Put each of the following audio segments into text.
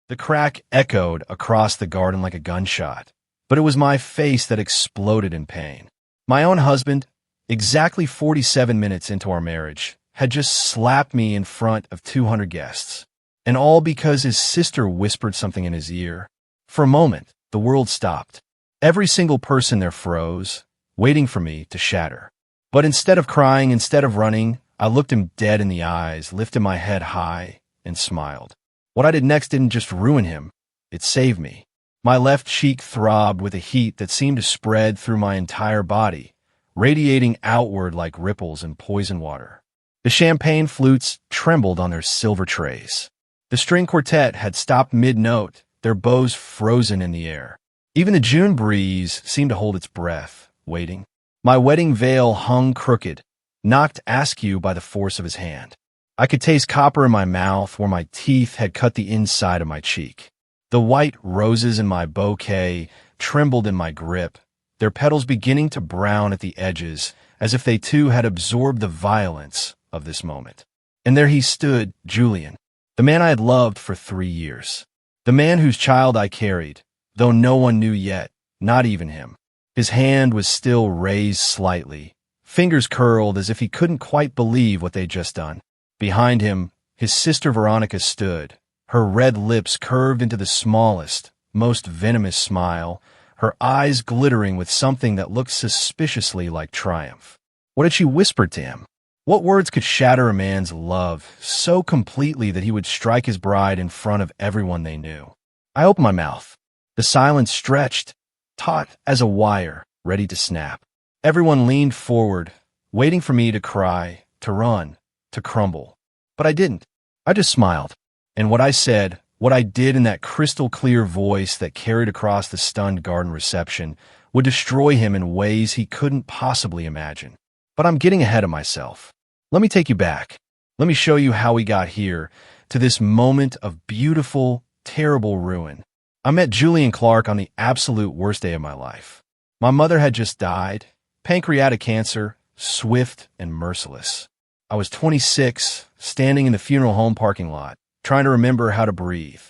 The crack echoed across the garden like a gunshot, but it was my face that exploded in pain. My own husband, exactly 47 minutes into our marriage, had just slapped me in front of 200 guests, and all because his sister whispered something in his ear. For a moment, the world stopped. Every single person there froze, waiting for me to shatter. But instead of crying, instead of running, I looked him dead in the eyes, lifted my head high, and smiled. What I did next didn't just ruin him, it saved me. My left cheek throbbed with a heat that seemed to spread through my entire body, radiating outward like ripples in poison water. The champagne flutes trembled on their silver trays. The string quartet had stopped mid-note, their bows frozen in the air. Even the June breeze seemed to hold its breath, waiting. My wedding veil hung crooked, knocked askew by the force of his hand. I could taste copper in my mouth where my teeth had cut the inside of my cheek. The white roses in my bouquet trembled in my grip, their petals beginning to brown at the edges, as if they too had absorbed the violence of this moment. And there he stood, Julian, the man I had loved for 3 years, the man whose child I carried, though no one knew yet, not even him. His hand was still raised slightly, fingers curled as if he couldn't quite believe what they'd just done. Behind him, his sister Veronica stood, her red lips curved into the smallest, most venomous smile, her eyes glittering with something that looked suspiciously like triumph. What had she whispered to him? What words could shatter a man's love so completely that he would strike his bride in front of everyone they knew? I opened my mouth. The silence stretched, taut as a wire, ready to snap. Everyone leaned forward, waiting for me to cry, to run, to crumble. But I didn't. I just smiled. And what I said, what I did in that crystal-clear voice that carried across the stunned garden reception, would destroy him in ways he couldn't possibly imagine. But I'm getting ahead of myself. Let me take you back. Let me show you how we got here, to this moment of beautiful, terrible ruin. I met Julian Clark on the absolute worst day of my life. My mother had just died, pancreatic cancer, swift and merciless. I was 26, standing in the funeral home parking lot, trying to remember how to breathe.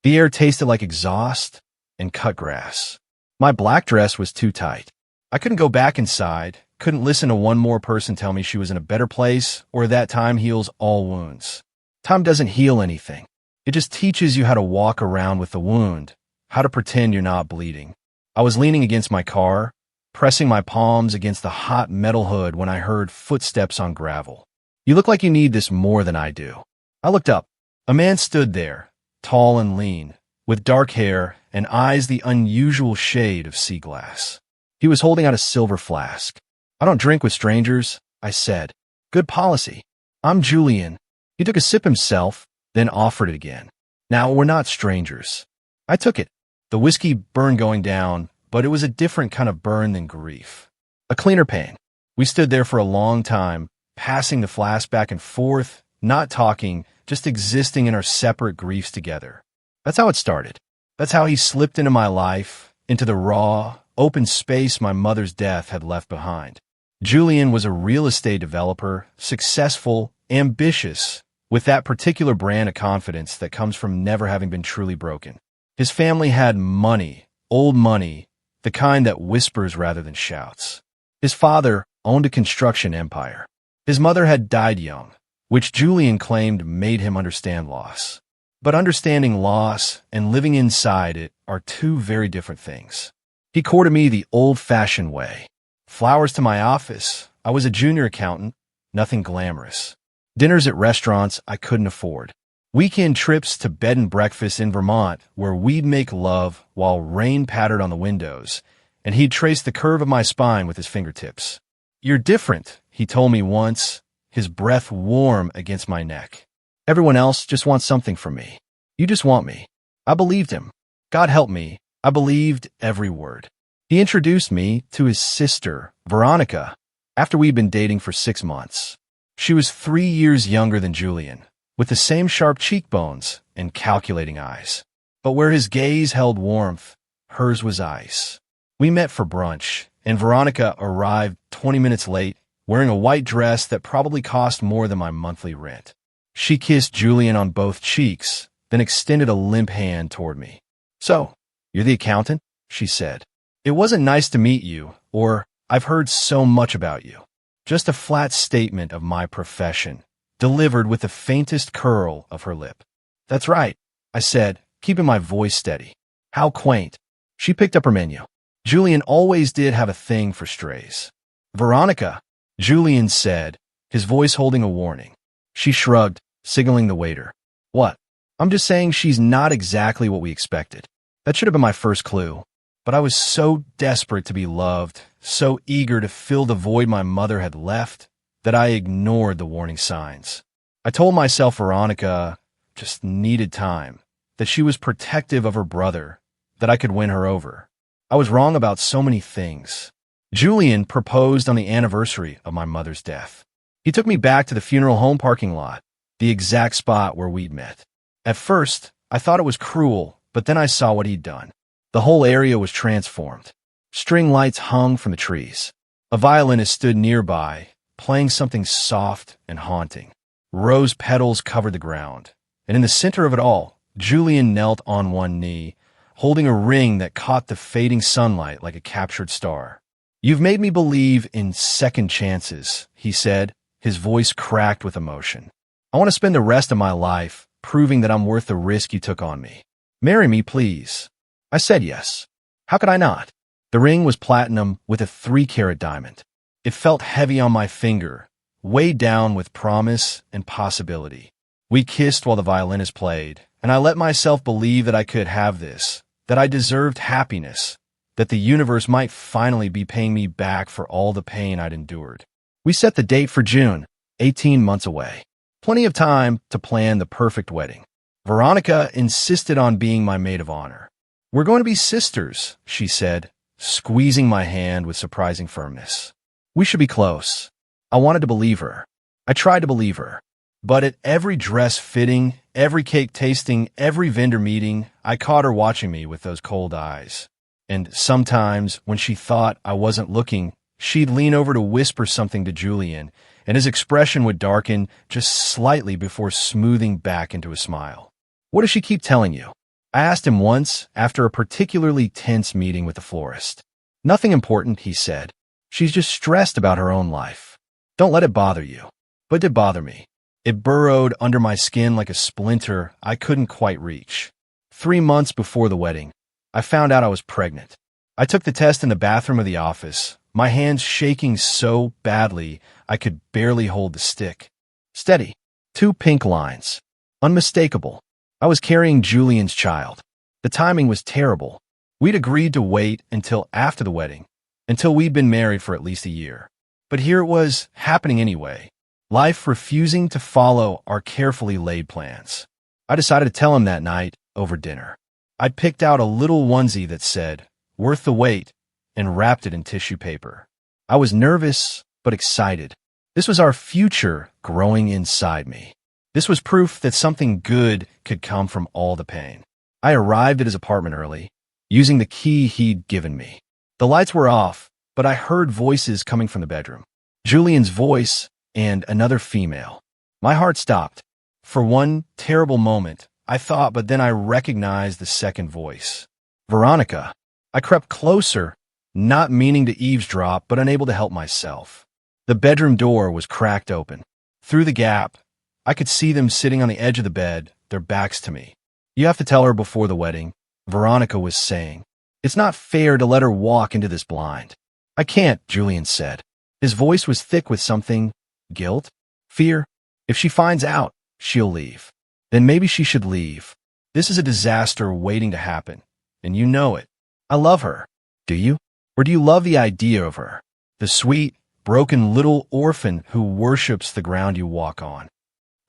The air tasted like exhaust and cut grass. My black dress was too tight. I couldn't go back inside, couldn't listen to one more person tell me she was in a better place or that time heals all wounds. Time doesn't heal anything. It just teaches you how to walk around with the wound, how to pretend you're not bleeding. I was leaning against my car, pressing my palms against the hot metal hood when I heard footsteps on gravel. You look like you need this more than I do. I looked up. A man stood there, tall and lean, with dark hair and eyes the unusual shade of sea glass. He was holding out a silver flask. I don't drink with strangers, I said. Good policy. I'm Julian. He took a sip himself, then offered it again. Now, we're not strangers. I took it. The whiskey burned going down, but it was a different kind of burn than grief. A cleaner pain. We stood there for a long time, passing the flask back and forth, not talking, just existing in our separate griefs together. That's how it started. That's how he slipped into my life, into the raw, open space my mother's death had left behind. Julian was a real estate developer, successful, ambitious, with that particular brand of confidence that comes from never having been truly broken. His family had money, old money, the kind that whispers rather than shouts. His father owned a construction empire. His mother had died young, which Julian claimed made him understand loss. But understanding loss and living inside it are two very different things. He courted me the old-fashioned way. Flowers to my office. I was a junior accountant, nothing glamorous. Dinners at restaurants I couldn't afford. Weekend trips to bed and breakfast in Vermont where we'd make love while rain pattered on the windows, and he'd trace the curve of my spine with his fingertips. You're different, he told me once, his breath warm against my neck. Everyone else just wants something from me. You just want me. I believed him. God help me, I believed every word. He introduced me to his sister, Veronica, after we'd been dating for 6 months. She was 3 years younger than Julian, with the same sharp cheekbones and calculating eyes. But where his gaze held warmth, hers was ice. We met for brunch, and Veronica arrived 20 minutes late, wearing a white dress that probably cost more than my monthly rent. She kissed Julian on both cheeks, then extended a limp hand toward me. "So, you're the accountant?" she said. "It wasn't nice to meet you, or I've heard so much about you." Just a flat statement of my profession, delivered with the faintest curl of her lip. "That's right," I said, keeping my voice steady. "How quaint." She picked up her menu. Julian always did have a thing for strays. "Veronica," Julian said, his voice holding a warning. She shrugged, signaling the waiter. "What?" "I'm just saying she's not exactly what we expected." That should have been my first clue. But I was so desperate to be loved, so eager to fill the void my mother had left, that I ignored the warning signs. I told myself Veronica just needed time, that she was protective of her brother, that I could win her over. I was wrong about so many things. Julian proposed on the anniversary of my mother's death. He took me back to the funeral home parking lot, the exact spot where we'd met. At first, I thought it was cruel, but then I saw what he'd done. The whole area was transformed. String lights hung from the trees. A violinist stood nearby, playing something soft and haunting. Rose petals covered the ground, and in the center of it all, Julian knelt on one knee, holding a ring that caught the fading sunlight like a captured star. "You've made me believe in second chances," he said, his voice cracked with emotion. "I want to spend the rest of my life proving that I'm worth the risk you took on me. Marry me, please." I said yes. How could I not? The ring was platinum with a 3-carat diamond. It felt heavy on my finger, weighed down with promise and possibility. We kissed while the violinist played, and I let myself believe that I could have this, that I deserved happiness, that the universe might finally be paying me back for all the pain I'd endured. We set the date for June, 18 months away. Plenty of time to plan the perfect wedding. Veronica insisted on being my maid of honor. "We're going to be sisters," she said, squeezing my hand with surprising firmness. "We should be close." I wanted to believe her. I tried to believe her. But at every dress fitting, every cake tasting, every vendor meeting, I caught her watching me with those cold eyes. And sometimes, when she thought I wasn't looking, she'd lean over to whisper something to Julian, and his expression would darken just slightly before smoothing back into a smile. "What does she keep telling you?" I asked him once after a particularly tense meeting with the florist. "Nothing important," he said. "She's just stressed about her own life." "Don't let it bother you." But it did bother me. It burrowed under my skin like a splinter I couldn't quite reach. 3 months before the wedding, I found out I was pregnant. I took the test in the bathroom of the office, my hands shaking so badly I could barely hold the stick. Steady. 2 pink lines. Unmistakable. I was carrying Julian's child. The timing was terrible. We'd agreed to wait until after the wedding, until we'd been married for at least a year. But here it was, happening anyway. Life refusing to follow our carefully laid plans. I decided to tell him that night over dinner. I'd picked out a little onesie that said, "Worth the wait," and wrapped it in tissue paper. I was nervous, but excited. This was our future growing inside me. This was proof that something good could come from all the pain. I arrived at his apartment early, using the key he'd given me. The lights were off, but I heard voices coming from the bedroom. Julian's voice and another female. My heart stopped. For one terrible moment, I thought, but then I recognized the second voice. "Veronica." I crept closer, not meaning to eavesdrop, but unable to help myself. The bedroom door was cracked open. Through the gap, I could see them sitting on the edge of the bed, their backs to me. "You have to tell her before the wedding," Veronica was saying. "It's not fair to let her walk into this blind." "I can't," Julian said. His voice was thick with something. Guilt? Fear? If she finds out, she'll leave. Then maybe she should leave. This is a disaster waiting to happen, and you know it. I love her. Do you? Or do you love the idea of her? The sweet, broken little orphan who worships the ground you walk on.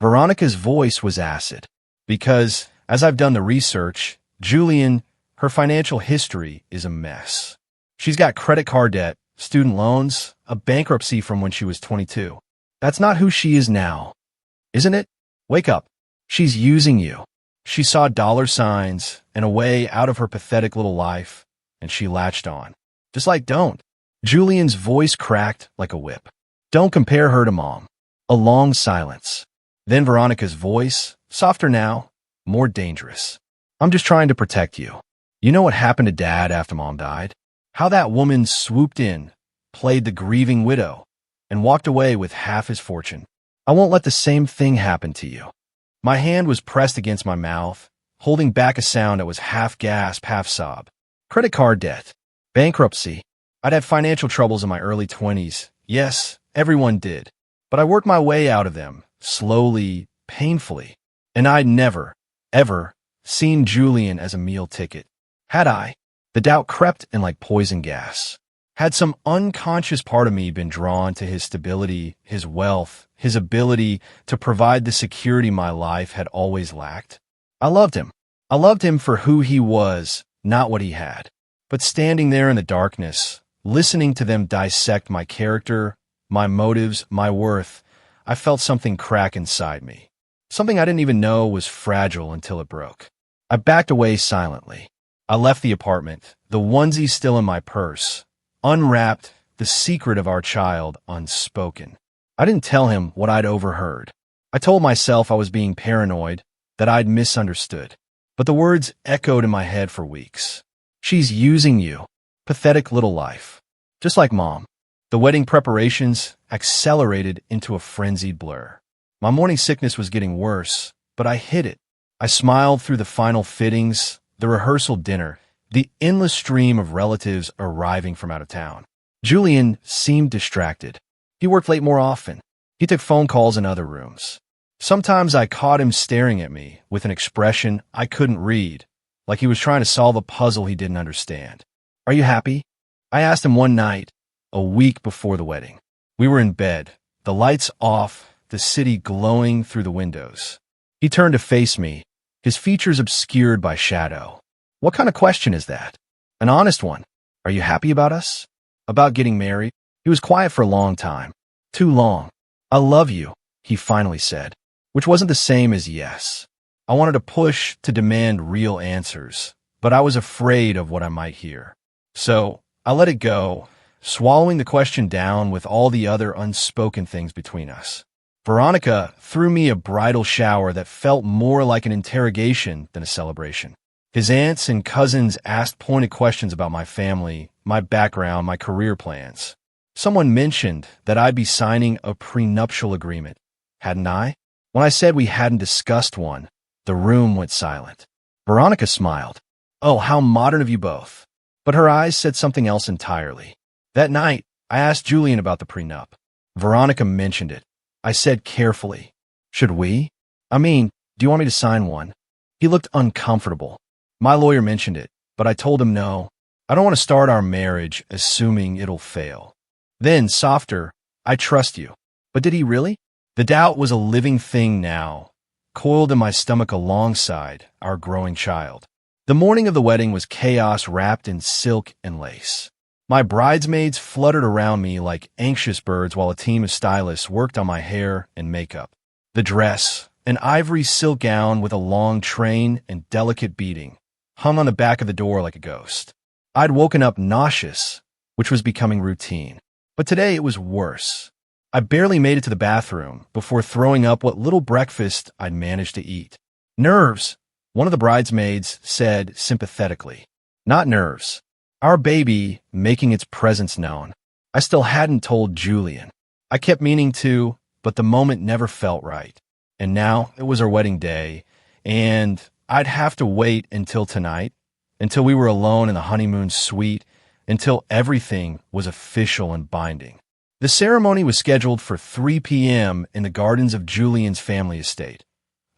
Veronica's voice was acid, because, as I've done the research, Julian, her financial history is a mess. She's got credit card debt, student loans, a bankruptcy from when she was 22. That's not who she is now, isn't it? Wake up. She's using you. She saw dollar signs and a way out of her pathetic little life, and she latched on. Just like don't. Julian's voice cracked like a whip. Don't compare her to Mom. A long silence. Then Veronica's voice, softer now, more dangerous. I'm just trying to protect you. You know what happened to Dad after Mom died? How that woman swooped in, played the grieving widow, and walked away with half his fortune. I won't let the same thing happen to you. My hand was pressed against my mouth, holding back a sound that was half gasp, half sob. Credit card debt. Bankruptcy. I'd had financial troubles in my early 20s. Yes, everyone did. But I worked my way out of them, slowly, painfully. And I'd never, ever seen Julian as a meal ticket. Had I? The doubt crept in like poison gas. Had some unconscious part of me been drawn to his stability, his wealth, his ability to provide the security my life had always lacked? I loved him. I loved him for who he was, not what he had. But standing there in the darkness, listening to them dissect my character, my motives, my worth, I felt something crack inside me. Something I didn't even know was fragile until it broke. I backed away silently. I left the apartment, the onesie still in my purse, unwrapped, the secret of our child unspoken. I didn't tell him what I'd overheard. I told myself I was being paranoid, that I'd misunderstood. But the words echoed in my head for weeks. She's using you. Pathetic little life. Just like Mom. The wedding preparations accelerated into a frenzied blur. My morning sickness was getting worse, but I hid it. I smiled through the final fittings, the rehearsal dinner, the endless stream of relatives arriving from out of town. Julian seemed distracted. He worked late more often. He took phone calls in other rooms. Sometimes I caught him staring at me with an expression I couldn't read, like he was trying to solve a puzzle he didn't understand. Are you happy? I asked him one night, a week before the wedding. We were in bed, the lights off, the city glowing through the windows. He turned to face me, his features obscured by shadow. What kind of question is that? An honest one. Are you happy about us? About getting married? He was quiet for a long time. Too long. I love you, he finally said, which wasn't the same as yes. I wanted to push to demand real answers, but I was afraid of what I might hear. So I let it go, swallowing the question down with all the other unspoken things between us. Veronica threw me a bridal shower that felt more like an interrogation than a celebration. His aunts and cousins asked pointed questions about my family, my background, my career plans. Someone mentioned that I'd be signing a prenuptial agreement. Hadn't I? When I said we hadn't discussed one, the room went silent. Veronica smiled. Oh, how modern of you both. But her eyes said something else entirely. That night, I asked Julian about the prenup. Veronica mentioned it. I said carefully, should we? I mean, do you want me to sign one? He looked uncomfortable. My lawyer mentioned it, but I told him no. I don't want to start our marriage assuming it'll fail. Then, softer, I trust you. But did he really? The doubt was a living thing now, coiled in my stomach alongside our growing child. The morning of the wedding was chaos wrapped in silk and lace. My bridesmaids fluttered around me like anxious birds while a team of stylists worked on my hair and makeup. The dress, an ivory silk gown with a long train and delicate beading, hung on the back of the door like a ghost. I'd woken up nauseous, which was becoming routine. But today it was worse. I barely made it to the bathroom before throwing up what little breakfast I'd managed to eat. Nerves, one of the bridesmaids said sympathetically. Not nerves. Our baby making its presence known. I still hadn't told Julian. I kept meaning to, but the moment never felt right. And now it was our wedding day, and I'd have to wait until tonight, until we were alone in the honeymoon suite, until everything was official and binding. The ceremony was scheduled for 3 p.m. in the gardens of Julian's family estate,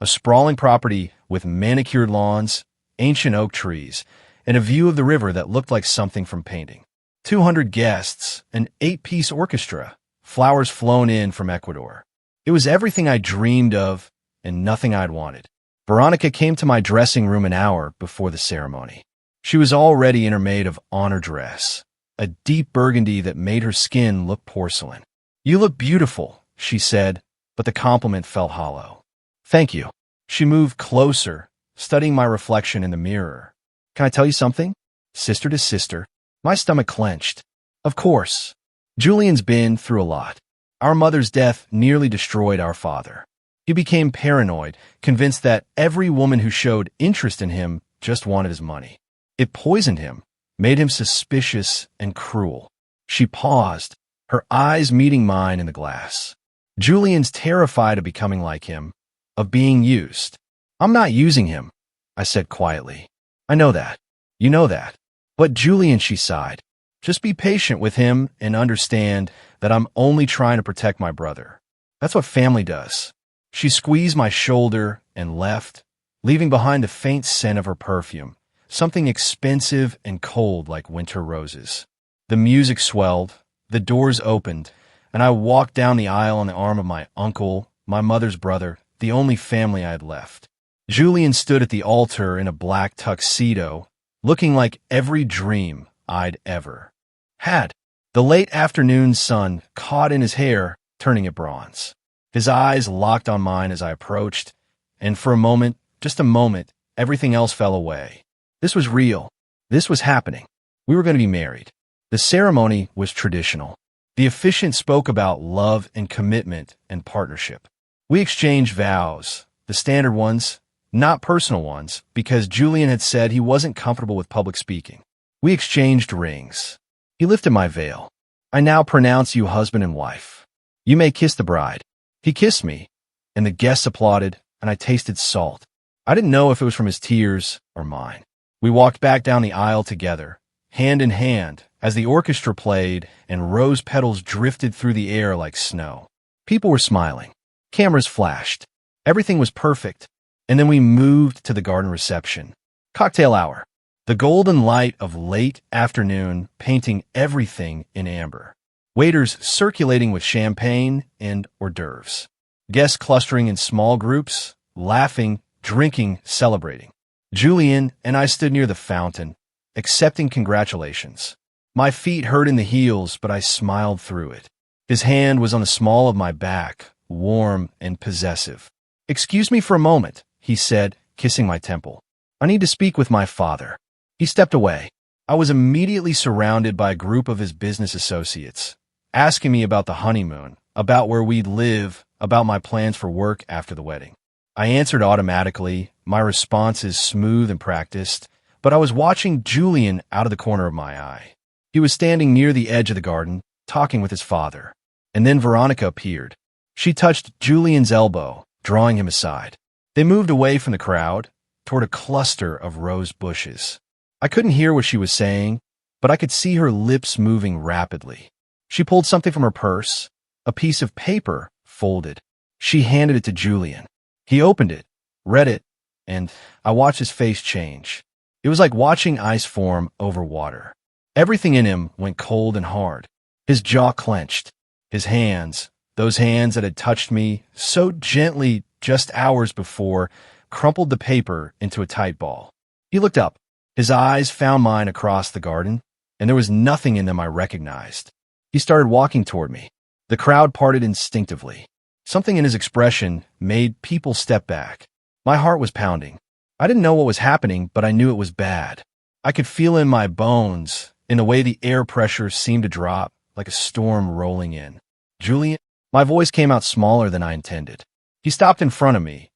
a sprawling property with manicured lawns, ancient oak trees, and a view of the river that looked like something from painting. 200 guests, an 8-piece orchestra, flowers flown in from Ecuador. It was everything I dreamed of and nothing I'd wanted. Veronica came to my dressing room an hour before the ceremony. She was already in her maid of honor dress, a deep burgundy that made her skin look porcelain. You look beautiful, she said, but the compliment felt hollow. Thank you. She moved closer, studying my reflection in the mirror. Can I tell you something? Sister to sister. My stomach clenched. Of course. Julian's been through a lot. Our mother's death nearly destroyed our father. He became paranoid, convinced that every woman who showed interest in him just wanted his money. It poisoned him, made him suspicious and cruel. She paused, her eyes meeting mine in the glass. Julian's terrified of becoming like him, of being used. I'm not using him, I said quietly. I know that. You know that. But Julian, she sighed. Just be patient with him and understand that I'm only trying to protect my brother. That's what family does. She squeezed my shoulder and left, leaving behind the faint scent of her perfume, something expensive and cold like winter roses. The music swelled, the doors opened, and I walked down the aisle on the arm of my uncle, my mother's brother, the only family I had left. Julian stood at the altar in a black tuxedo, looking like every dream I'd ever had. The late afternoon sun caught in his hair, turning it bronze. His eyes locked on mine as I approached, and for a moment, just a moment, everything else fell away. This was real. This was happening. We were going to be married. The ceremony was traditional. The officiant spoke about love and commitment and partnership. We exchanged vows, the standard ones, not personal ones, because Julian had said he wasn't comfortable with public speaking. We exchanged rings. He lifted my veil. I now pronounce you husband and wife. You may kiss the bride. He kissed me, and the guests applauded, and I tasted salt. I didn't know if it was from his tears or mine. We walked back down the aisle together, hand in hand, as the orchestra played and rose petals drifted through the air like snow. People were smiling. Cameras flashed. Everything was perfect. And then we moved to the garden reception. Cocktail hour. The golden light of late afternoon painting everything in amber. Waiters circulating with champagne and hors d'oeuvres. Guests clustering in small groups, laughing, drinking, celebrating. Julian and I stood near the fountain, accepting congratulations. My feet hurt in the heels, but I smiled through it. His hand was on the small of my back, warm and possessive. "Excuse me for a moment," he said, kissing my temple. "I need to speak with my father." He stepped away. I was immediately surrounded by a group of his business associates, asking me about the honeymoon, about where we'd live, about my plans for work after the wedding. I answered automatically, my responses smooth and practiced, but I was watching Julian out of the corner of my eye. He was standing near the edge of the garden, talking with his father. And then Veronica appeared. She touched Julian's elbow, drawing him aside. They moved away from the crowd, toward a cluster of rose bushes. I couldn't hear what she was saying, but I could see her lips moving rapidly. She pulled something from her purse, a piece of paper, folded. She handed it to Julian. He opened it, read it, and I watched his face change. It was like watching ice form over water. Everything in him went cold and hard. His jaw clenched. His hands, those hands that had touched me so gently just hours before, crumpled the paper into a tight ball. He looked up. His eyes found mine across the garden, and there was nothing in them I recognized. He started walking toward me. The crowd parted instinctively. Something in his expression made people step back. My heart was pounding. I didn't know what was happening, but I knew it was bad. I could feel in my bones, in the way the air pressure seemed to drop, like a storm rolling in. "Julian?" My voice came out smaller than I intended. He stopped in front of me,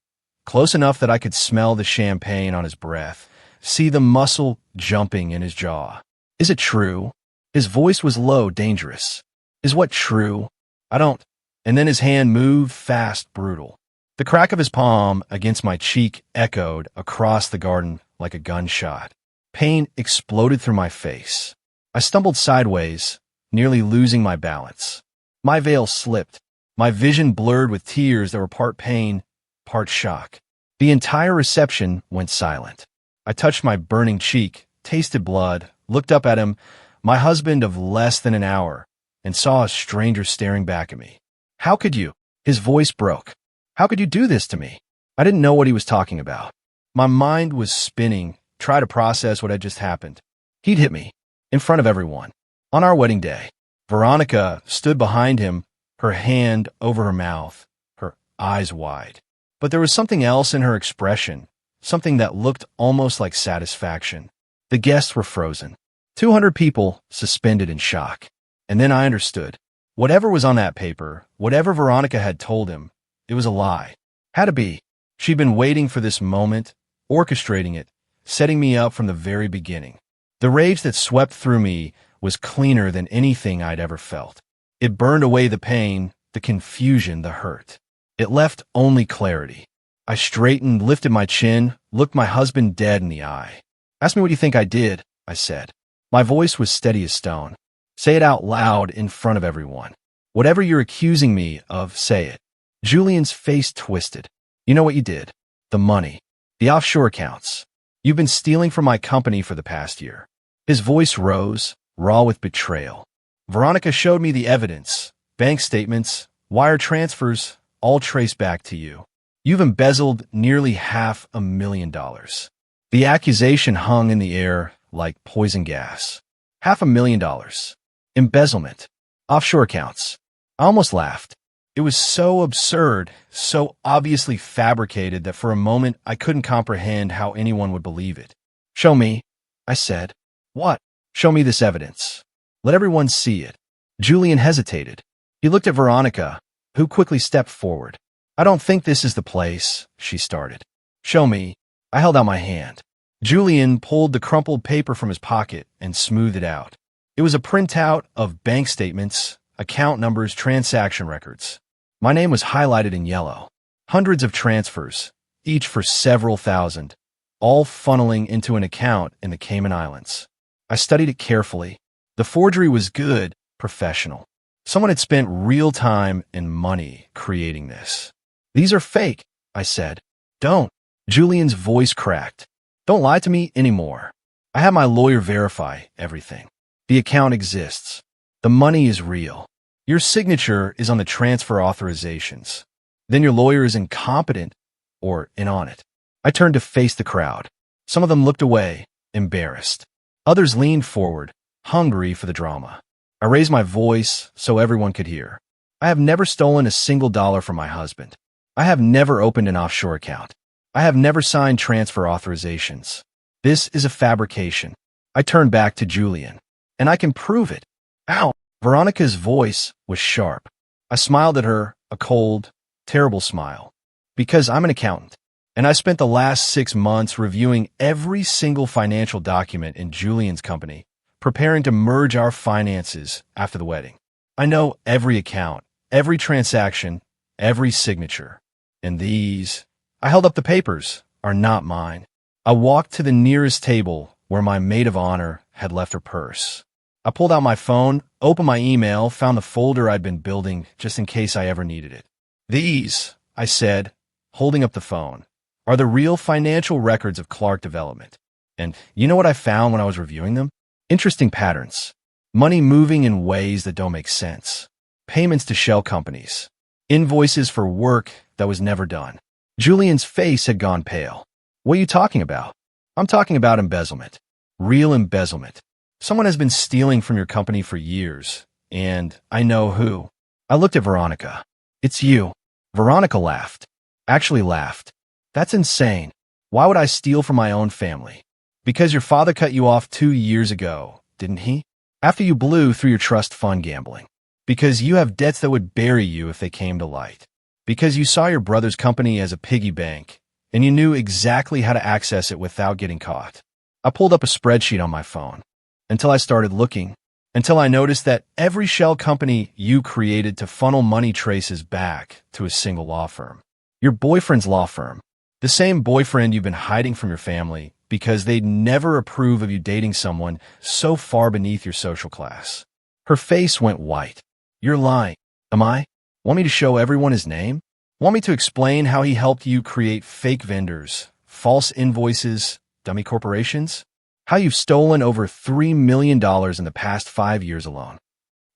close enough that I could smell the champagne on his breath, see the muscle jumping in his jaw. "Is it true?" His voice was low, dangerous. "Is what true?" "I don't." And then his hand moved fast, brutal. The crack of his palm against my cheek echoed across the garden like a gunshot. Pain exploded through my face. I stumbled sideways, nearly losing my balance. My veil slipped, my vision blurred with tears that were part pain, part shock. The entire reception went silent. I touched my burning cheek, tasted blood, looked up at him, my husband of less than an hour, and saw a stranger staring back at me. "How could you?" His voice broke. "How could you do this to me?" I didn't know what he was talking about. My mind was spinning, trying to process what had just happened. He'd hit me, in front of everyone, on our wedding day. Veronica stood behind him, her hand over her mouth, her eyes wide. But there was something else in her expression, something that looked almost like satisfaction. The guests were frozen. 200 people suspended in shock. And then I understood. Whatever was on that paper, whatever Veronica had told him, it was a lie. Had to be. She'd been waiting for this moment, orchestrating it, setting me up from the very beginning. The rage that swept through me was cleaner than anything I'd ever felt. It burned away the pain, the confusion, the hurt. It left only clarity. I straightened, lifted my chin, looked my husband dead in the eye. "Ask me what you think I did," I said. My voice was steady as stone. "Say it out loud in front of everyone. Whatever you're accusing me of, say it." Julian's face twisted. "You know what you did. The money. The offshore accounts. You've been stealing from my company for the past year." His voice rose, raw with betrayal. "Veronica showed me the evidence. Bank statements, wire transfers, all traced back to you. You've embezzled nearly $500,000. The accusation hung in the air like poison gas. $500,000. Embezzlement. Offshore accounts. I almost laughed. It was so absurd, so obviously fabricated that for a moment I couldn't comprehend how anyone would believe it. "Show me," I said. "What?" "Show me this evidence. Let everyone see it." Julian hesitated. He looked at Veronica, who quickly stepped forward. "I don't think this is the place," she started. "Show me." I held out my hand. Julian pulled the crumpled paper from his pocket and smoothed it out. It was a printout of bank statements, account numbers, transaction records. My name was highlighted in yellow. Hundreds of transfers, each for several thousand, all funneling into an account in the Cayman Islands. I studied it carefully. The forgery was good, professional. Someone had spent real time and money creating this. "These are fake," I said. "Don't." Julian's voice cracked. "Don't lie to me anymore. I have my lawyer verify everything. The account exists. The money is real. Your signature is on the transfer authorizations. Then your lawyer is incompetent or in on it." I turned to face the crowd. Some of them looked away, embarrassed. Others leaned forward, hungry for the drama. I raised my voice so everyone could hear. "I have never stolen a single dollar from my husband. I have never opened an offshore account. I have never signed transfer authorizations. This is a fabrication." I turned back to Julian. "And I can prove it." "Ow!" Veronica's voice was sharp. I smiled at her, a cold, terrible smile. "Because I'm an accountant, and I spent the last 6 months reviewing every single financial document in Julian's company, preparing to merge our finances after the wedding. I know every account, every transaction, every signature. And these," I held up the papers, "are not mine." I walked to the nearest table where my maid of honor had left her purse. I pulled out my phone, opened my email, found the folder I'd been building just in case I ever needed it. "These," I said, holding up the phone, "are the real financial records of Clark Development. And you know what I found when I was reviewing them? Interesting patterns. Money moving in ways that don't make sense. Payments to shell companies. Invoices for work that was never done." Julian's face had gone pale. "What are you talking about?" "I'm talking about embezzlement. Real embezzlement. Someone has been stealing from your company for years, and I know who." I looked at Veronica. "It's you." Veronica laughed. Actually laughed. "That's insane. Why would I steal from my own family?" "Because your father cut you off 2 years ago, didn't he? After you blew through your trust fund gambling. Because you have debts that would bury you if they came to light. Because you saw your brother's company as a piggy bank, and you knew exactly how to access it without getting caught." I pulled up a spreadsheet on my phone. Until I started looking, until I noticed that every shell company you created to funnel money traces back to a single law firm. Your boyfriend's law firm. The same boyfriend you've been hiding from your family because they'd never approve of you dating someone so far beneath your social class. Her face went white. "You're lying." "Am I? Want me to show everyone his name? Want me to explain how he helped you create fake vendors, false invoices, dummy corporations? How you've stolen over $3 million in the past 5 years alone?"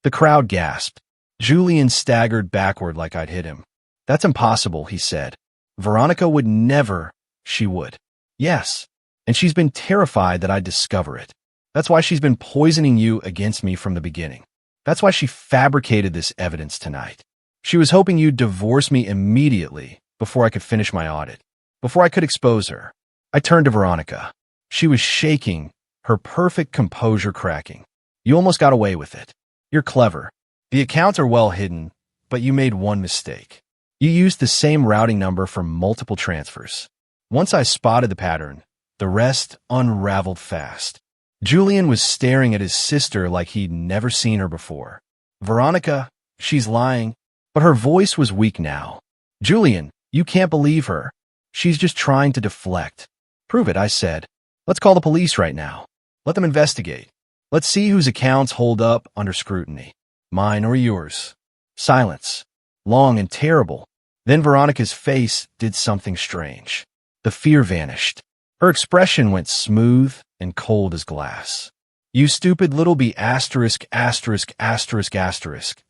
The crowd gasped. Julian staggered backward like I'd hit him. "That's impossible," he said. "Veronica would never." "She would." "Yes. And she's been terrified that I'd discover it. That's why she's been poisoning you against me from the beginning. That's why she fabricated this evidence tonight. She was hoping you'd divorce me immediately before I could finish my audit, before I could expose her." I turned to Veronica. She was shaking, her perfect composure cracking. "You almost got away with it. You're clever. The accounts are well hidden, but you made one mistake. You used the same routing number for multiple transfers. Once I spotted the pattern, the rest unraveled fast. Julian was staring at his sister like he'd never seen her before. Veronica, she's lying. But her voice was weak now. Julian, you can't believe her. She's just trying to deflect. Prove it, I said. Let's call the police right now. Let them investigate. Let's see whose accounts hold up under scrutiny. Mine or yours. Silence. Long and terrible. Then Veronica's face did something strange. The fear vanished. Her expression went smooth and cold as glass. You stupid little b*******,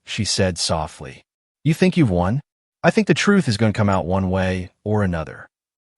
she said softly. You think you've won? I think the truth is going to come out one way or another.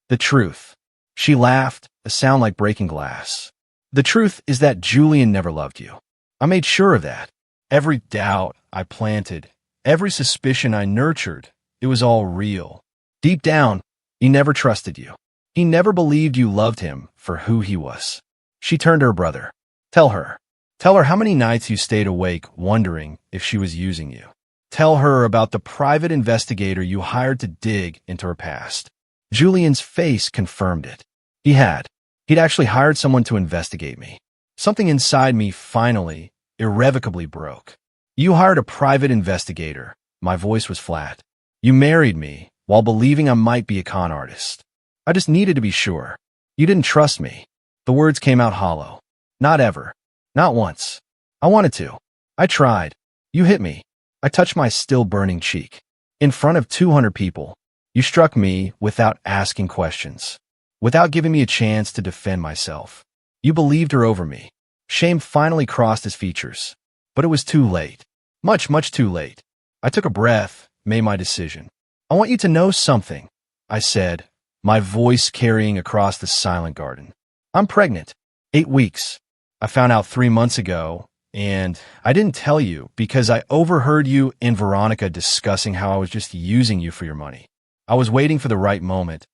The truth. She laughed, a sound like breaking glass. The truth is that Julian never loved you. I made sure of that. Every doubt I planted, every suspicion I nurtured, it was all real. Deep down, he never trusted you. He never believed you loved him for who he was. She turned to her brother. Tell her how many nights you stayed awake wondering if she was using you. Tell her about the private investigator you hired to dig into her past. Julian's face confirmed it. He'd actually hired someone to investigate me. Something inside me finally, irrevocably broke. You hired a private investigator. My voice was flat. You married me while believing I might be a con artist. I just needed to be sure. You didn't trust me. The words came out hollow. Not ever. Not once. I wanted to. I tried. You hit me. I touched my still burning cheek. In front of 200 people. You struck me without asking questions. Without giving me a chance to defend myself. You believed her over me. Shame finally crossed his features. But it was too late. Much, much too late. I took a breath, made my decision. I want you to know something, I said, my voice carrying across the silent garden. I'm pregnant. 8 weeks. I found out 3 months ago, and I didn't tell you because I overheard you and Veronica discussing how I was just using you for your money. I was waiting for the right moment,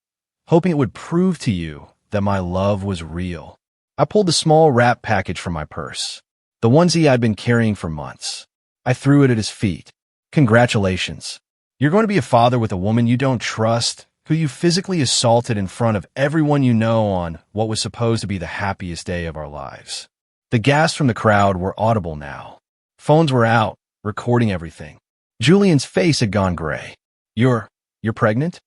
hoping it would prove to you that my love was real. I pulled a small wrap package from my purse, the onesie I'd been carrying for months. I threw it at his feet. Congratulations. You're going to be a father with a woman you don't trust, who you physically assaulted in front of everyone you know on what was supposed to be the happiest day of our lives. The gasps from the crowd were audible now. Phones were out, recording everything. Julian's face had gone gray. You're pregnant?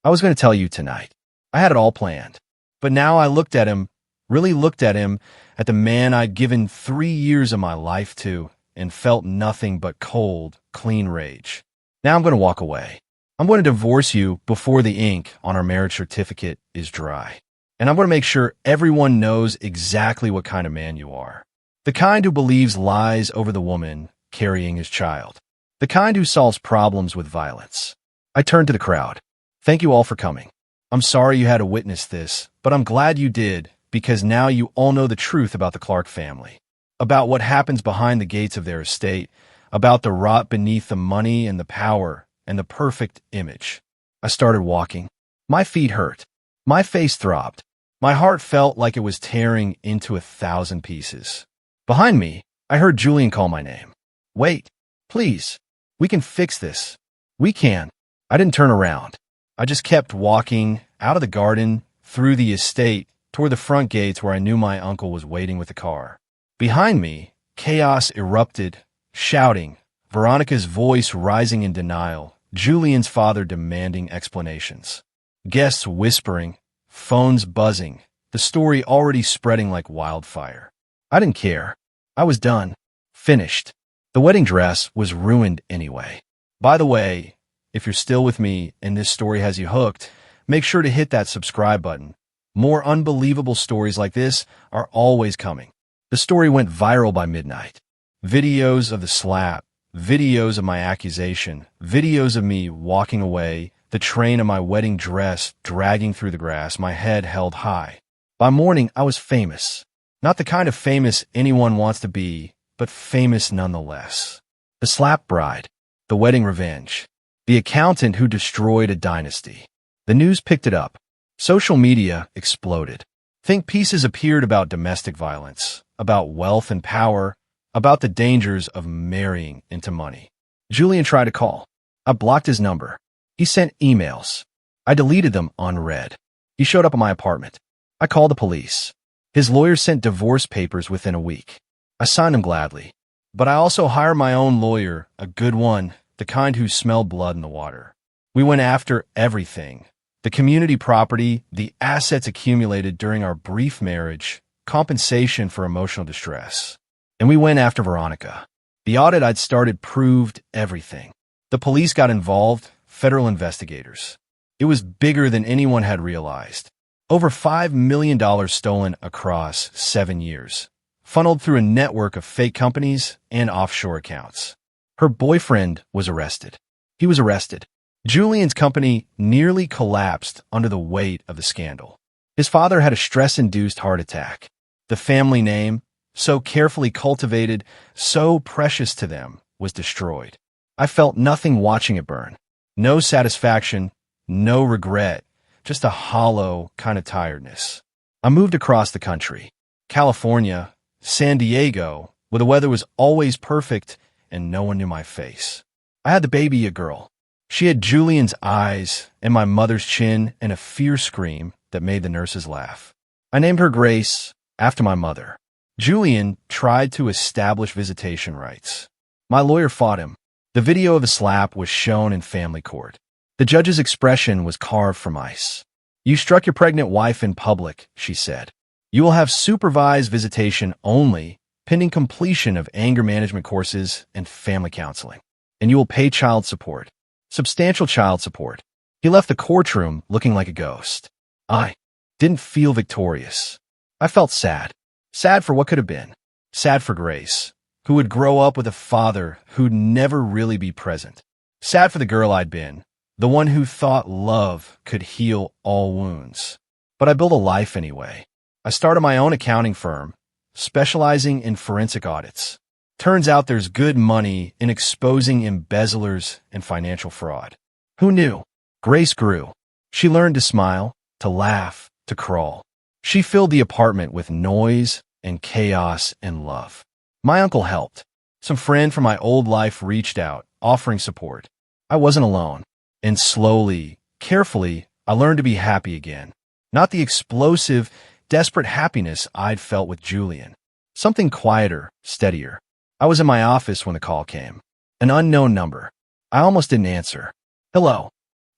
I was going to tell you tonight. I had it all planned. But now I looked at him, really looked at him, at the man I'd given 3 years of my life to, and felt nothing but cold, clean rage. Now I'm going to walk away. I'm going to divorce you before the ink on our marriage certificate is dry. And I'm going to make sure everyone knows exactly what kind of man you are. The kind who believes lies over the woman carrying his child. The kind who solves problems with violence. I turned to the crowd. Thank you all for coming. I'm sorry you had to witness this, but I'm glad you did, because now you all know the truth about the Clark family. About what happens behind the gates of their estate, about the rot beneath the money and the power and the perfect image. I started walking. My feet hurt. My face throbbed. My heart felt like it was tearing into 1,000 pieces. Behind me, I heard Julian call my name. Wait, please. We can fix this. We can. I didn't turn around. I just kept walking out of the garden, through the estate, toward the front gates where I knew my uncle was waiting with the car. Behind me, chaos erupted, shouting, Veronica's voice rising in denial, Julian's father demanding explanations. Guests whispering, phones buzzing, the story already spreading like wildfire. I didn't care. I was done. Finished. The wedding dress was ruined anyway. By the way, if you're still with me and this story has you hooked, make sure to hit that subscribe button. More unbelievable stories like this are always coming. The story went viral by midnight. Videos of the slap, videos of my accusation, videos of me walking away, the train of my wedding dress dragging through the grass, my head held high. By morning, I was famous. Not the kind of famous anyone wants to be, but famous nonetheless. The slap bride, the wedding revenge, the accountant who destroyed a dynasty. The news picked it up. Social media exploded. Think pieces appeared about domestic violence, about wealth and power, about the dangers of marrying into money. Julian tried to call. I blocked his number. He sent emails. I deleted them unread. He showed up at my apartment. I called the police. His lawyer sent divorce papers within a week. I signed them gladly. But I also hired my own lawyer, a good one, the kind who smelled blood in the water. We went after everything. The community property, the assets accumulated during our brief marriage, compensation for emotional distress. And we went after Veronica. The audit I'd started proved everything. The police got involved, federal investigators. It was bigger than anyone had realized. Over $5 million stolen across 7 years, funneled through a network of fake companies and offshore accounts. Her boyfriend was arrested. He was arrested. Julian's company nearly collapsed under the weight of the scandal. His father had a stress-induced heart attack. The family name, so carefully cultivated, so precious to them, was destroyed. I felt nothing watching it burn. No satisfaction, no regret, just a hollow kind of tiredness. I moved across the country. California, San Diego, where the weather was always perfect and no one knew my face. I had the baby, a girl. She had Julian's eyes and my mother's chin and a fierce scream that made the nurses laugh. I named her Grace after my mother. Julian tried to establish visitation rights. My lawyer fought him. The video of the slap was shown in family court. The judge's expression was carved from ice. "You struck your pregnant wife in public," she said. "You will have supervised visitation only, pending completion of anger management courses and family counseling. And you will pay child support. Substantial child support." He left the courtroom looking like a ghost. I didn't feel victorious. I felt sad. Sad for what could have been. Sad for Grace, who would grow up with a father who'd never really be present. Sad for the girl I'd been, the one who thought love could heal all wounds. But I built a life anyway. I started my own accounting firm, specializing in forensic audits. Turns out there's good money in exposing embezzlers and financial fraud. Who knew? Grace grew. She learned to smile, to laugh, to crawl. She filled the apartment with noise and chaos and love. My uncle helped. Some friend from my old life reached out, offering support. I wasn't alone. And slowly, carefully, I learned to be happy again. Not the explosive, desperate happiness I'd felt with Julian. Something quieter, steadier. I was in my office when the call came. An unknown number. I almost didn't answer. "Hello.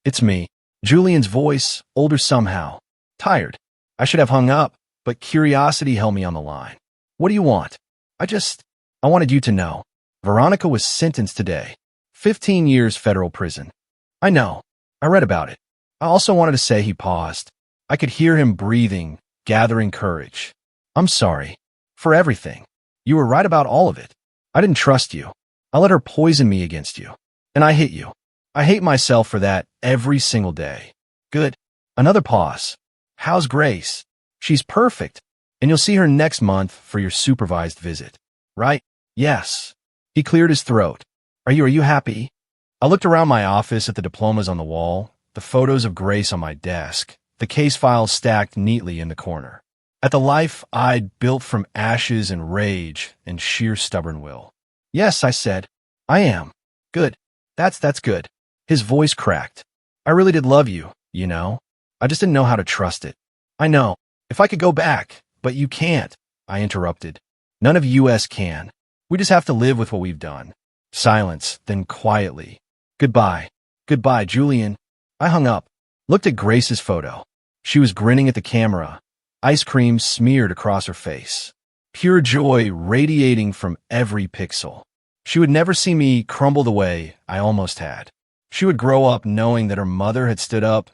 It's me." Julian's voice, older somehow. Tired. I should have hung up, but curiosity held me on the line. "What do you want?" I wanted you to know. Veronica was sentenced today. 15 years federal prison. "I know. I read about it." I also wanted to say. He paused. I could hear him breathing, gathering courage. "I'm sorry. For everything. You were right about all of it. I didn't trust you. I let her poison me against you. And I hate you. I hate myself for that every single day." "Good." Another pause. "How's Grace?" "She's perfect. And you'll see her next month for your supervised visit." "Right?" "Yes." He cleared his throat. Are you happy?" I looked around my office at the diplomas on the wall, the photos of Grace on my desk, the case files stacked neatly in the corner. At the life I'd built from ashes and rage and sheer stubborn will. "Yes," I said. "I am." "Good. That's good." His voice cracked. "I really did love you, you know. I just didn't know how to trust it." "I know. If I could go back, but you can't," I interrupted. "None of us can. We just have to live with what we've done." Silence, then quietly. "Goodbye. Goodbye, Julian." I hung up, looked at Grace's photo. She was grinning at the camera, ice cream smeared across her face. Pure joy radiating from every pixel. She would never see me crumble the way I almost had. She would grow up knowing that her mother had stood up,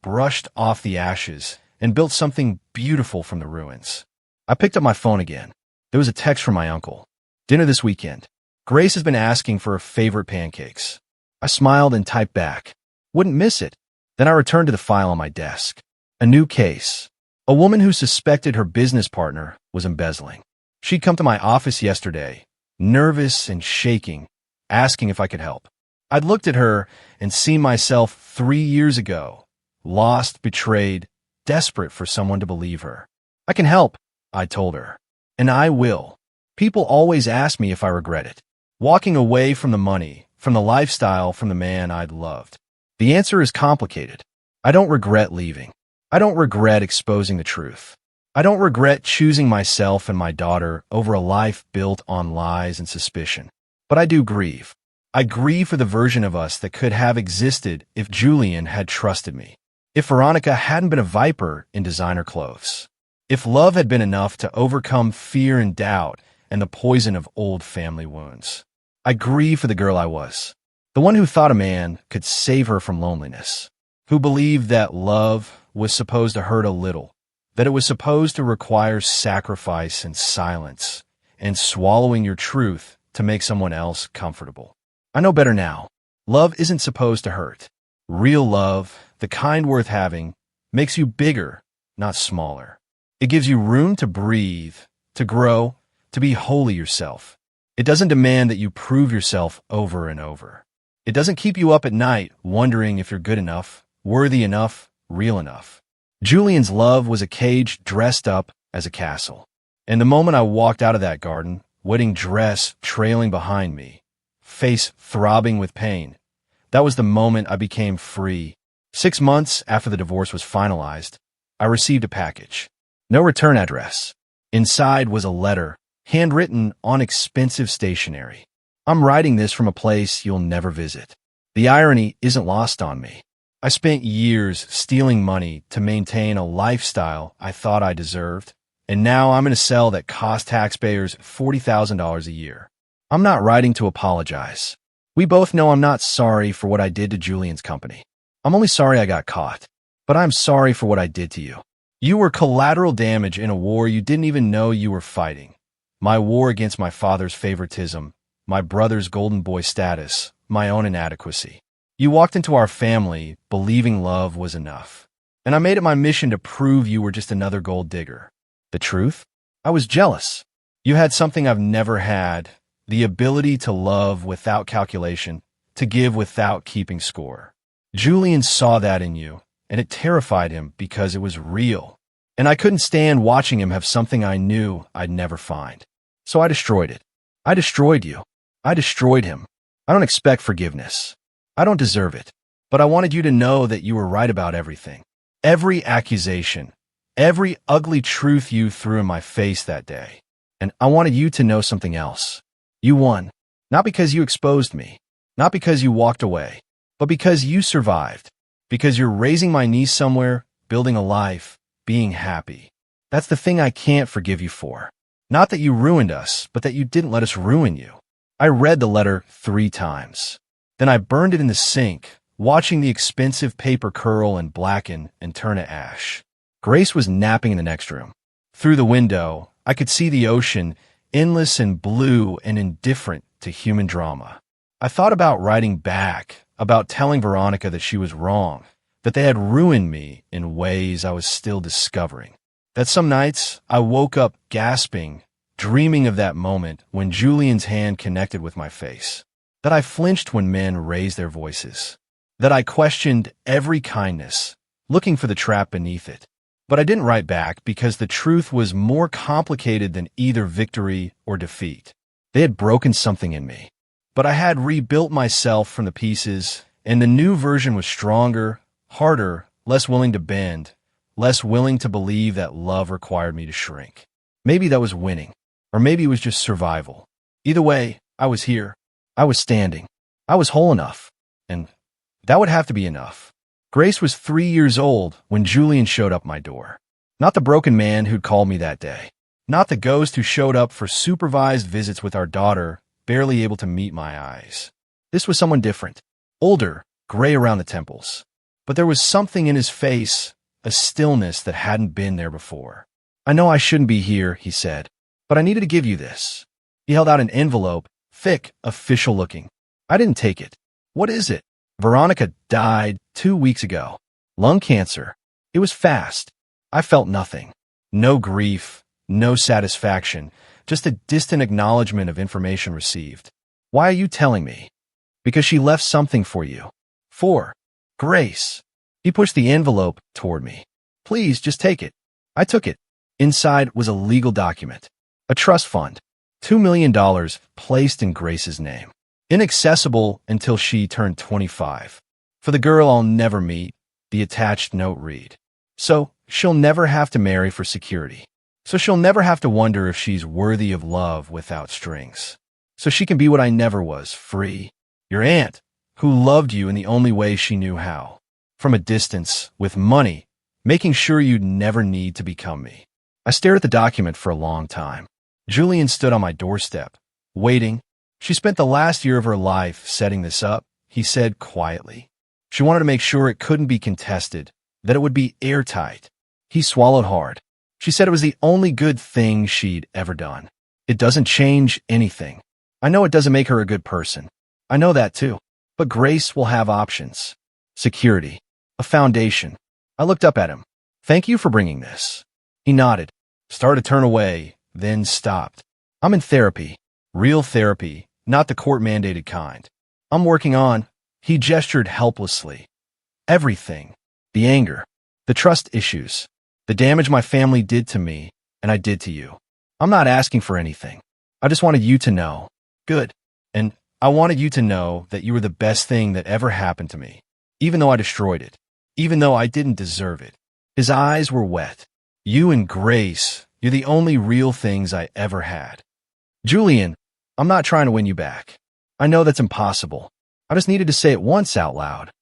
brushed off the ashes, and built something beautiful from the ruins. I picked up my phone again. There was a text from my uncle. "Dinner this weekend. Grace has been asking for her favorite pancakes." I smiled and typed back. "Wouldn't miss it." Then I returned to the file on my desk. A new case. A woman who suspected her business partner was embezzling. She'd come to my office yesterday, nervous and shaking, asking if I could help. I'd looked at her and seen myself 3 years ago, lost, betrayed, desperate for someone to believe her. "I can help," I told her. "And I will." People always ask me if I regret it. Walking away from the money, from the lifestyle, from the man I'd loved. The answer is complicated. I don't regret leaving. I don't regret exposing the truth. I don't regret choosing myself and my daughter over a life built on lies and suspicion. But I do grieve. I grieve for the version of us that could have existed if Julian had trusted me. If Veronica hadn't been a viper in designer clothes. If love had been enough to overcome fear and doubt and the poison of old family wounds. I grieve for the girl I was. The one who thought a man could save her from loneliness. Who believed that love was supposed to hurt a little. That it was supposed to require sacrifice and silence and swallowing your truth to make someone else comfortable. I know better now. Love isn't supposed to hurt. Real love, the kind worth having, makes you bigger, not smaller. It gives you room to breathe, to grow, to be wholly yourself. It doesn't demand that you prove yourself over and over. It doesn't keep you up at night wondering if you're good enough, worthy enough, real enough. Julian's love was a cage dressed up as a castle. And the moment I walked out of that garden, wedding dress trailing behind me, face throbbing with pain, that was the moment I became free. 6 months after the divorce was finalized, I received a package. No return address. Inside was a letter, handwritten on expensive stationery. I'm writing this from a place you'll never visit. The irony isn't lost on me. I spent years stealing money to maintain a lifestyle I thought I deserved, and now I'm in a cell that cost taxpayers $40,000 a year. I'm not writing to apologize. We both know I'm not sorry for what I did to Julian's company. I'm only sorry I got caught, but I'm sorry for what I did to you. You were collateral damage in a war you didn't even know you were fighting. My war against my father's favoritism, my brother's golden boy status, my own inadequacy. You walked into our family believing love was enough, and I made it my mission to prove you were just another gold digger. The truth? I was jealous. You had something I've never had, the ability to love without calculation, to give without keeping score. Julian saw that in you, and it terrified him because it was real, and I couldn't stand watching him have something I knew I'd never find. So I destroyed it. I destroyed you. I destroyed him. I don't expect forgiveness. I don't deserve it, but I wanted you to know that you were right about everything. Every accusation, every ugly truth you threw in my face that day. And I wanted you to know something else. You won, not because you exposed me, not because you walked away, but because you survived, because you're raising my niece somewhere, building a life, being happy. That's the thing I can't forgive you for. Not that you ruined us, but that you didn't let us ruin you. I read the letter 3 times. Then I burned it in the sink, watching the expensive paper curl and blacken and turn to ash. Grace was napping in the next room. Through the window, I could see the ocean, endless and blue and indifferent to human drama. I thought about writing back, about telling Veronica that she was wrong, that they had ruined me in ways I was still discovering. That some nights I woke up gasping, dreaming of that moment when Julian's hand connected with my face. That I flinched when men raised their voices. That I questioned every kindness, looking for the trap beneath it. But I didn't write back because the truth was more complicated than either victory or defeat. They had broken something in me. But I had rebuilt myself from the pieces, and the new version was stronger, harder, less willing to bend, less willing to believe that love required me to shrink. Maybe that was winning, or maybe it was just survival. Either way, I was here. I was standing. I was whole enough. And that would have to be enough. Grace was 3 years old when Julian showed up my door. Not the broken man who'd called me that day. Not the ghost who showed up for supervised visits with our daughter, barely able to meet my eyes. This was someone different. Older, gray around the temples. But there was something in his face, a stillness that hadn't been there before. I know I shouldn't be here, he said, but I needed to give you this. He held out an envelope, thick, official-looking. I didn't take it. What is it? Veronica died 2 weeks ago. Lung cancer. It was fast. I felt nothing. No grief, no satisfaction, just a distant acknowledgement of information received. Why are you telling me? Because she left something for you. For Grace. He pushed the envelope toward me. Please, just take it. I took it. Inside was a legal document. A trust fund. $2 million placed in Grace's name. Inaccessible until she turned 25. For the girl I'll never meet, the attached note read. So she'll never have to marry for security. So she'll never have to wonder if she's worthy of love without strings. So she can be what I never was, free. Your aunt, who loved you in the only way she knew how. From a distance, with money, making sure you'd never need to become me. I stared at the document for a long time. Julian stood on my doorstep, waiting. She spent the last year of her life setting this up, he said quietly. She wanted to make sure it couldn't be contested, that it would be airtight. He swallowed hard. She said it was the only good thing she'd ever done. It doesn't change anything. I know it doesn't make her a good person. I know that too. But Grace will have options. Security. A foundation. I looked up at him. Thank you for bringing this. He nodded, started to turn away, then stopped. I'm in therapy. Real therapy, not the court-mandated kind. I'm working on, he gestured helplessly. Everything. The anger. The trust issues. The damage my family did to me, and I did to you. I'm not asking for anything. I just wanted you to know. Good. And I wanted you to know that you were the best thing that ever happened to me. Even though I destroyed it. Even though I didn't deserve it. His eyes were wet. You and Grace, you're the only real things I ever had. Julian, I'm not trying to win you back. I know that's impossible. I just needed to say it once out loud.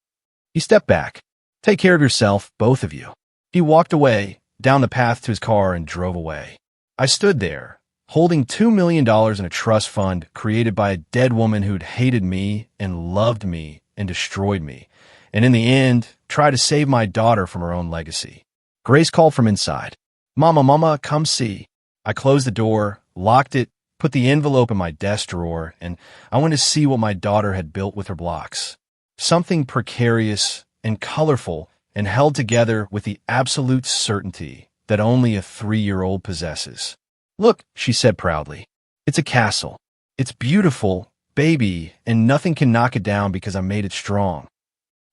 He stepped back. Take care of yourself, both of you. He walked away, down the path to his car and drove away. I stood there, holding $2 million in a trust fund created by a dead woman who'd hated me and loved me and destroyed me, and in the end, tried to save my daughter from her own legacy. Grace called from inside. Mama, come see. I closed the door, locked it, put the envelope in my desk drawer, and I went to see what my daughter had built with her blocks. Something precarious and colorful and held together with the absolute certainty that only a 3-year-old possesses. Look, she said proudly. It's a castle. It's beautiful, baby, and nothing can knock it down because I made it strong.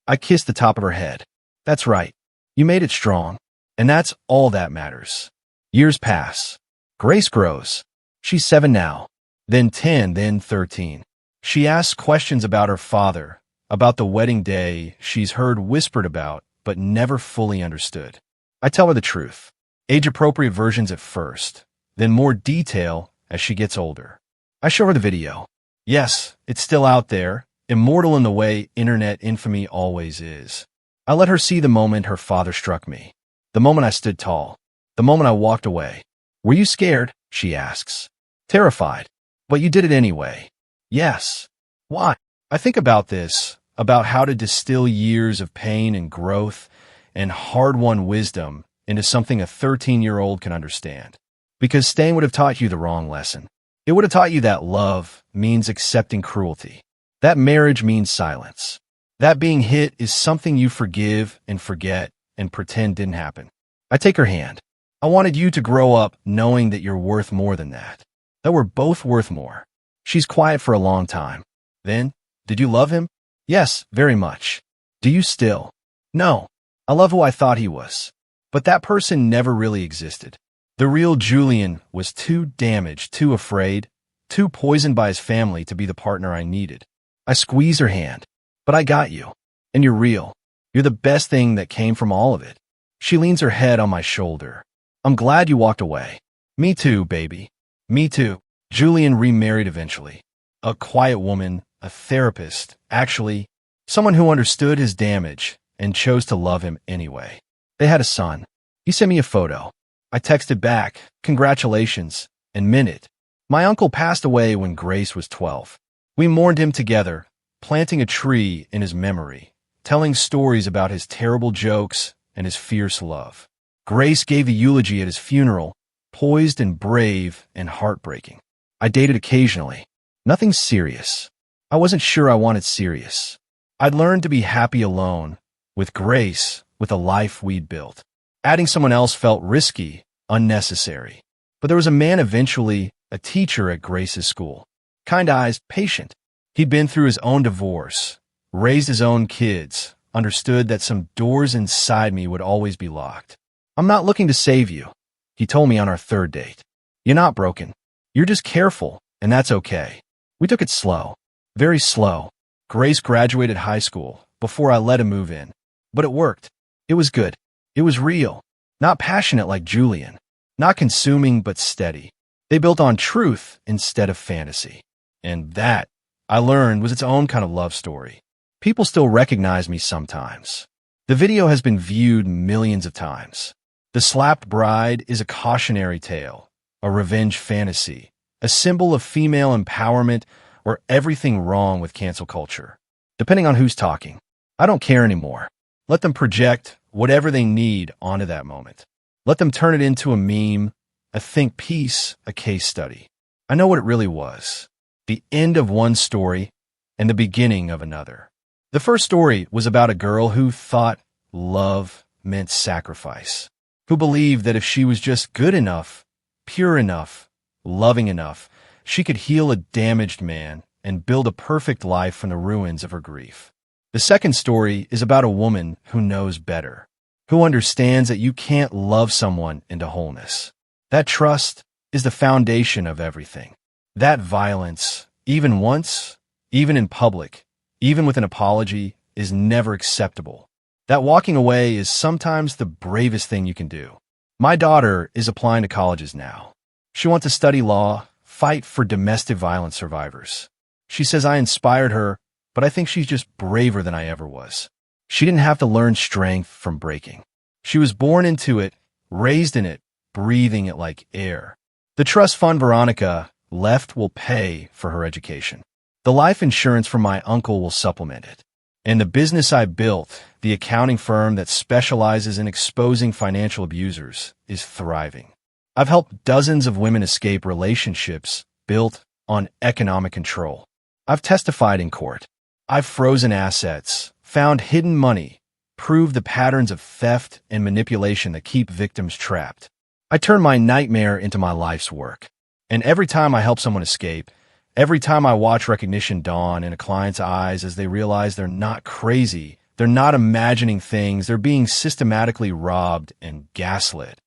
I kissed the top of her head. That's right. You made it strong. And that's all that matters. Years pass. Grace grows. She's 7 now, then 10, then 13. She asks questions about her father, about the wedding day she's heard whispered about, but never fully understood. I tell her the truth. Age-appropriate versions at first, then more detail as she gets older. I show her the video. Yes, it's still out there, immortal in the way internet infamy always is. I let her see the moment her father struck me. The moment I stood tall. The moment I walked away. Were you scared? She asks. Terrified. But you did it anyway. Yes. Why? I think about this, about how to distill years of pain and growth and hard-won wisdom into something a 13-year-old can understand. Because staying would have taught you the wrong lesson. It would have taught you that love means accepting cruelty. That marriage means silence. That being hit is something you forgive and forget and pretend didn't happen. I take her hand. I wanted you to grow up knowing that you're worth more than that. That we're both worth more. She's quiet for a long time. Then, did you love him? Yes, very much. Do you still? No. I love who I thought he was. But that person never really existed. The real Julian was too damaged, too afraid, too poisoned by his family to be the partner I needed. I squeeze her hand. But I got you. And you're real. You're the best thing that came from all of it. She leans her head on my shoulder. I'm glad you walked away. Me too, baby. Me too. Julian remarried eventually. A quiet woman, a therapist, actually, someone who understood his damage and chose to love him anyway. They had a son. He sent me a photo. I texted back, congratulations, and meant it. My uncle passed away when Grace was 12. We mourned him together, planting a tree in his memory, telling stories about his terrible jokes and his fierce love. Grace gave the eulogy at his funeral, poised and brave and heartbreaking. I dated occasionally. Nothing serious. I wasn't sure I wanted serious. I'd learned to be happy alone, with Grace, with a life we'd built. Adding someone else felt risky, unnecessary. But there was a man eventually, a teacher at Grace's school. Kind eyes, patient. He'd been through his own divorce, raised his own kids, understood that some doors inside me would always be locked. I'm not looking to save you, he told me on our third date. You're not broken. You're just careful, and that's okay. We took it slow. Very slow. Grace graduated high school, before I let him move in. But it worked. It was good. It was real. Not passionate like Julian. Not consuming, but steady. They built on truth instead of fantasy. And that, I learned, was its own kind of love story. People still recognize me sometimes. The video has been viewed millions of times. The Slapped Bride is a cautionary tale, a revenge fantasy, a symbol of female empowerment, or everything wrong with cancel culture. Depending on who's talking. I don't care anymore. Let them project whatever they need onto that moment. Let them turn it into a meme, a think piece, a case study. I know what it really was. The end of one story and the beginning of another. The first story was about a girl who thought love meant sacrifice, who believed that if she was just good enough, pure enough, loving enough, she could heal a damaged man and build a perfect life from the ruins of her grief. The second story is about a woman who knows better, who understands that you can't love someone into wholeness. That trust is the foundation of everything. That violence, even once, even in public, even with an apology, is never acceptable. That walking away is sometimes the bravest thing you can do. My daughter is applying to colleges now. She wants to study law, fight for domestic violence survivors. She says I inspired her, but I think she's just braver than I ever was. She didn't have to learn strength from breaking. She was born into it, raised in it, breathing it like air. The trust fund Veronica left will pay for her education. The life insurance from my uncle will supplement it. And the business I built, the accounting firm that specializes in exposing financial abusers, is thriving. I've helped dozens of women escape relationships built on economic control. I've testified in court. I've frozen assets, found hidden money, proved the patterns of theft and manipulation that keep victims trapped. I turn my nightmare into my life's work. And every time I help someone escape, every time I watch recognition dawn in a client's eyes as they realize they're not crazy, they're not imagining things, they're being systematically robbed and gaslit.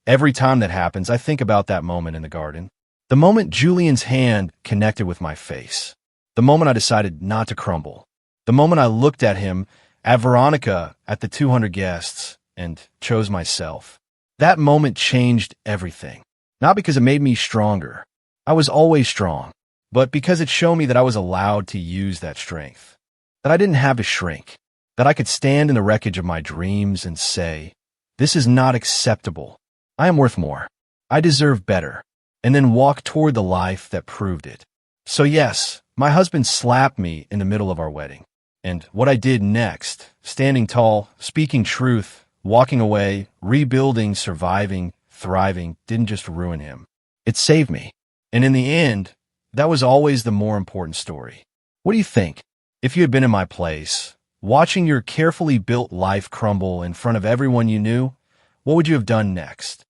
Every time that happens, I think about that moment in the garden. The moment Julian's hand connected with my face. The moment I decided not to crumble. The moment I looked at him, at Veronica, at the 200 guests, and chose myself. That moment changed everything. Not because it made me stronger. I was always strong. But because it showed me that I was allowed to use that strength. That I didn't have to shrink. That I could stand in the wreckage of my dreams and say, this is not acceptable. I am worth more. I deserve better. And then walk toward the life that proved it. So yes, my husband slapped me in the middle of our wedding. And what I did next, standing tall, speaking truth, walking away, rebuilding, surviving, thriving, didn't just ruin him. It saved me. And in the end, that was always the more important story. What do you think? If you had been in my place, watching your carefully built life crumble in front of everyone you knew, what would you have done next?